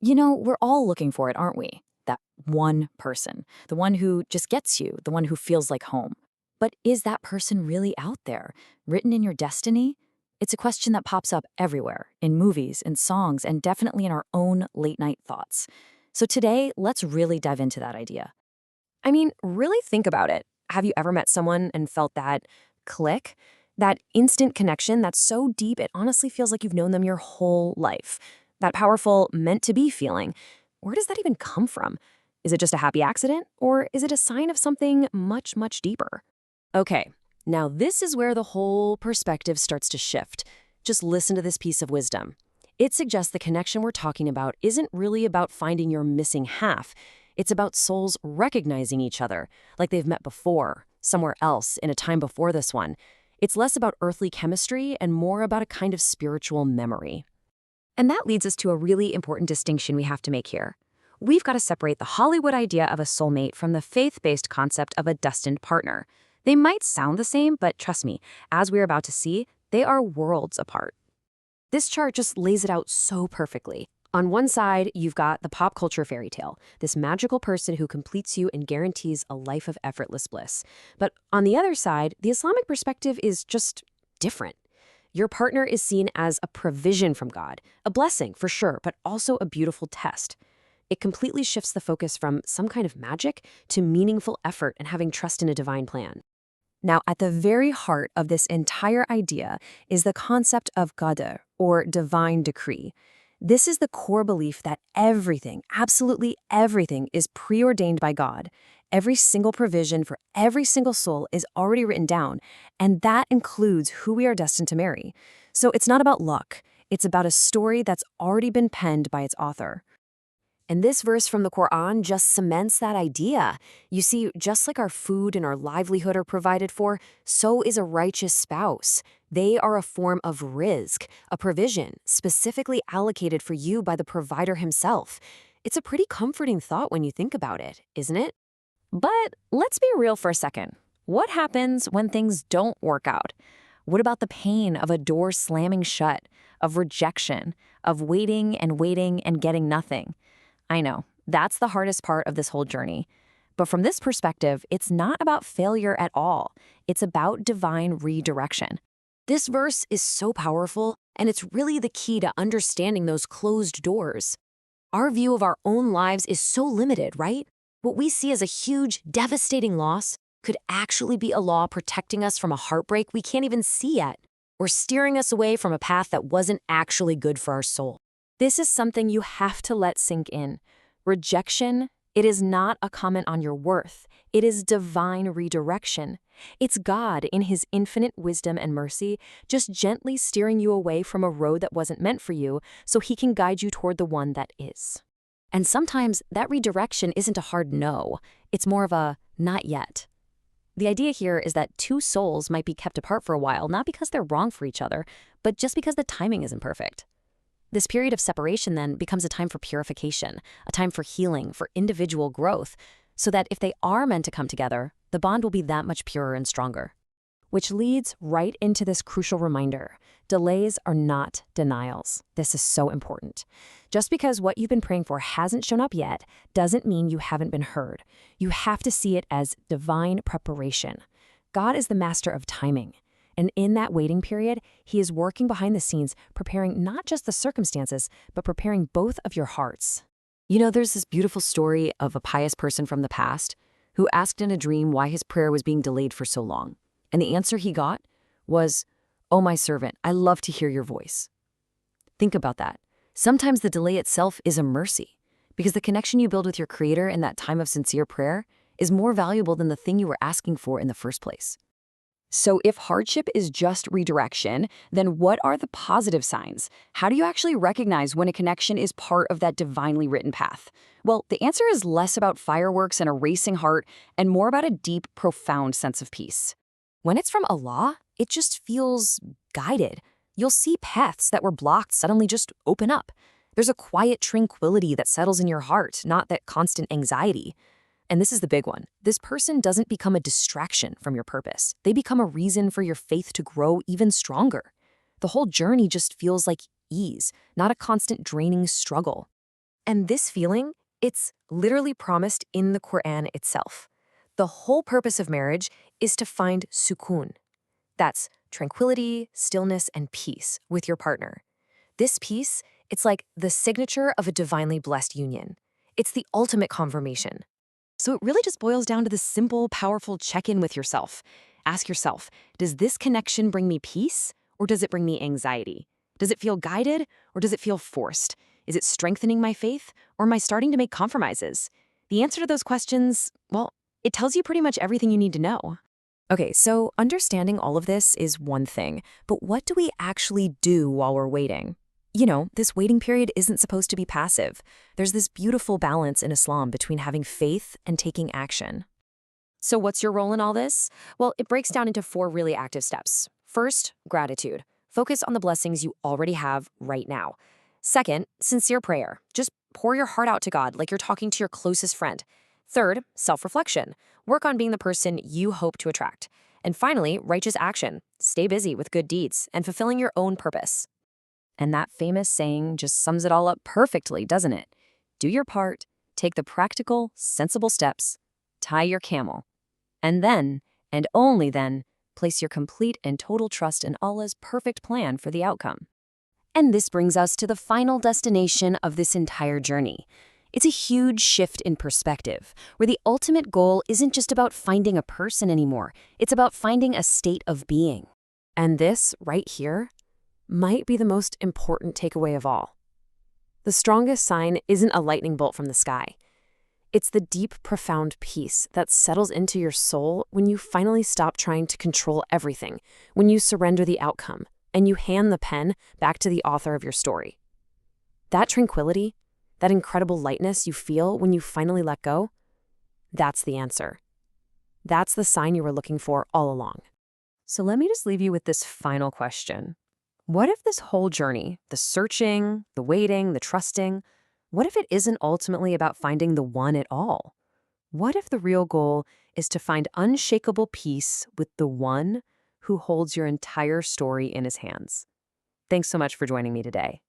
We're all looking for it, aren't we? That one person, the one who just gets you, the one who feels like home. But is that person really out there, written in your destiny? It's a question that pops up everywhere, in movies, in songs, and definitely in our own late night thoughts. So today, let's really dive into that idea. I mean, really think about it. Have you ever met someone and felt that click? That instant connection that's so deep it honestly feels like you've known them your whole life. That powerful meant to be feeling. Where does that even come from? Is it just a happy accident? Or is it a sign of something much, much deeper? Okay, now this is where the whole perspective starts to shift. Just listen to this piece of wisdom. It suggests the connection we're talking about isn't really about finding your missing half. It's about souls recognizing each other, like they've met before, somewhere else, in a time before this one. It's less about earthly chemistry and more about a kind of spiritual memory. And that leads us to a really important distinction we have to make here. We've got to separate the Hollywood idea of a soulmate from the faith-based concept of a destined partner. They might sound the same, but trust me, as we're about to see, they are worlds apart. This chart just lays it out so perfectly. On one side, you've got the pop culture fairy tale, this magical person who completes you and guarantees a life of effortless bliss. But on the other side, the Islamic perspective is just different. Your partner is seen as a provision from God, a blessing for sure, but also a beautiful test. It completely shifts the focus from some kind of magic to meaningful effort and having trust in a divine plan. Now, at the very heart of this entire idea is the concept of qadr, or divine decree. This is the core belief that everything, absolutely everything, is preordained by God. Every single provision for every single soul is already written down, and that includes who we are destined to marry. So it's not about luck. It's about a story that's already been penned by its author. And this verse from the Quran just cements that idea. You see, just like our food and our livelihood are provided for, so is a righteous spouse. They are a form of rizq, a provision specifically allocated for you by the provider himself. It's a pretty comforting thought when you think about it, isn't it? But let's be real for a second. What happens when things don't work out? What about the pain of a door slamming shut, of rejection, of waiting and getting nothing? I know, that's the hardest part of this whole journey. But from this perspective, it's not about failure at all. It's about divine redirection. This verse is so powerful, and it's really the key to understanding those closed doors. Our view of our own lives is so limited, right? What we see as a huge, devastating loss could actually be a law protecting us from a heartbreak we can't even see yet, or steering us away from a path that wasn't actually good for our soul. This is something you have to let sink in. Rejection, it is not a comment on your worth. It is divine redirection. It's God, in his infinite wisdom and mercy, just gently steering you away from a road that wasn't meant for you so he can guide you toward the one that is. And sometimes that redirection isn't a hard no. It's more of a not yet. The idea here is that two souls might be kept apart for a while, not because they're wrong for each other, but just because the timing isn't perfect. This period of separation then becomes a time for purification, a time for healing, for individual growth, so that if they are meant to come together, the bond will be that much purer and stronger. Which leads right into this crucial reminder. Delays are not denials. This is so important. Just because what you've been praying for hasn't shown up yet doesn't mean you haven't been heard. You have to see it as divine preparation. God is the master of timing. And in that waiting period, he is working behind the scenes, preparing not just the circumstances, but preparing both of your hearts. There's this beautiful story of a pious person from the past who asked in a dream why his prayer was being delayed for so long. And the answer he got was, "Oh, my servant, I love to hear your voice." Think about that. Sometimes the delay itself is a mercy, because the connection you build with your Creator in that time of sincere prayer is more valuable than the thing you were asking for in the first place. So if hardship is just redirection, then what are the positive signs? How do you actually recognize when a connection is part of that divinely written path? Well, the answer is less about fireworks and a racing heart and more about a deep, profound sense of peace. When it's from Allah, it just feels guided. You'll see paths that were blocked suddenly just open up. There's a quiet tranquility that settles in your heart, not that constant anxiety. And this is the big one. This person doesn't become a distraction from your purpose. They become a reason for your faith to grow even stronger. The whole journey just feels like ease, not a constant draining struggle. And this feeling, it's literally promised in the Quran itself. The whole purpose of marriage is to find sukoon. That's tranquility, stillness, and peace with your partner. This peace, it's like the signature of a divinely blessed union. It's the ultimate confirmation. So it really just boils down to this simple, powerful check-in with yourself. Ask yourself, does this connection bring me peace, or does it bring me anxiety? Does it feel guided, or does it feel forced? Is it strengthening my faith, or am I starting to make compromises? The answer to those questions, well, it tells you pretty much everything you need to know. Okay, so understanding all of this is one thing, but what do we actually do while we're waiting? You know, this waiting period isn't supposed to be passive. There's this beautiful balance in Islam between having faith and taking action. So what's your role in all this? Well, it breaks down into 4 really active steps. First, gratitude. Focus on the blessings you already have right now. Second, sincere prayer. Just pour your heart out to God like you're talking to your closest friend. Third, self-reflection. Work on being the person you hope to attract. And finally, righteous action. Stay busy with good deeds and fulfilling your own purpose. And that famous saying just sums it all up perfectly, doesn't it? Do your part, take the practical, sensible steps, tie your camel, and then, and only then, place your complete and total trust in Allah's perfect plan for the outcome. And this brings us to the final destination of this entire journey. It's a huge shift in perspective, where the ultimate goal isn't just about finding a person anymore, it's about finding a state of being. And this, right here, might be the most important takeaway of all. The strongest sign isn't a lightning bolt from the sky. It's the deep, profound peace that settles into your soul when you finally stop trying to control everything, when you surrender the outcome, and you hand the pen back to the author of your story. That tranquility, that incredible lightness you feel when you finally let go, that's the answer. That's the sign you were looking for all along. So let me just leave you with this final question. What if this whole journey, the searching, the waiting, the trusting, what if it isn't ultimately about finding the one at all? What if the real goal is to find unshakable peace with the one who holds your entire story in his hands? Thanks so much for joining me today.